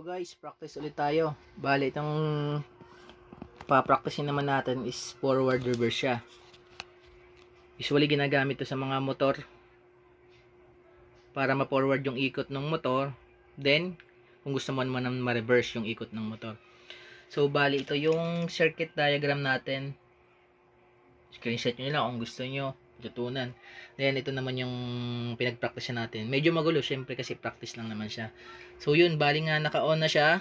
So guys, practice ulit tayo. Bale, itong pa-practicein naman natin is forward reverse siya. Usually ginagamit to sa mga motor para ma-forward yung ikot ng motor. Then, kung gusto mo naman ma-reverse yung ikot ng motor. So, bali ito yung circuit diagram natin. Screenshot nyo lang kung gusto nyo tutunan. Then, ito naman yung pinag-practice natin. Medyo magulo, syempre kasi practice lang naman siya. So, yun, bali nga naka-on na siya.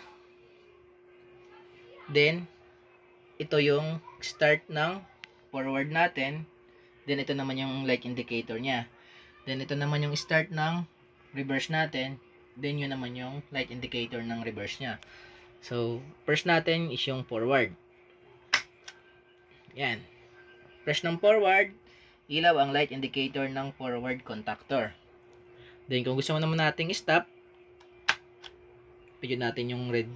Then, ito yung start ng forward natin. Then, ito naman yung light indicator niya. Then, ito naman yung start ng reverse natin. Then, yun naman yung light indicator ng reverse niya. So, first natin is yung forward. Yan. Press ng forward, ilaw ang light indicator ng forward contactor. Then, kung gusto mo naman nating stop, pindot natin yung red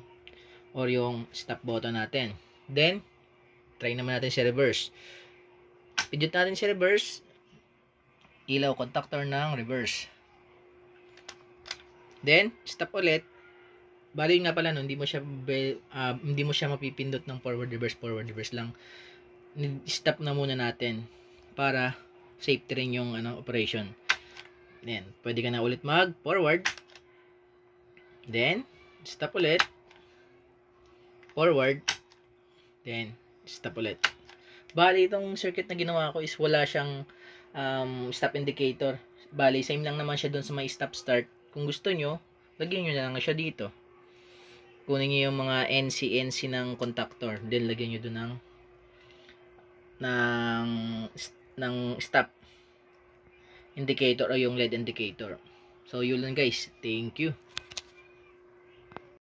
or yung stop button natin. Then, try naman natin si reverse. Pindot natin si reverse, ilaw contactor ng reverse. Then, stop ulit. Bali nga pala no, hindi mo siya mapipindot ng forward reverse lang. Stop na muna natin para safety rin yung operation. Then, pwede ka na ulit mag forward. Then, stop ulit. Forward. Then, stop ulit. Bali, itong circuit na ginawa ko is wala siyang stop indicator. Bali, same lang naman siya doon sa may stop start. Kung gusto nyo, lagyan nyo na lang siya dito. Kunin nyo yung mga NC ng contactor. Then, lagyan nyo doon ng stop indicator o yung LED indicator. So, yun lang guys. Thank you.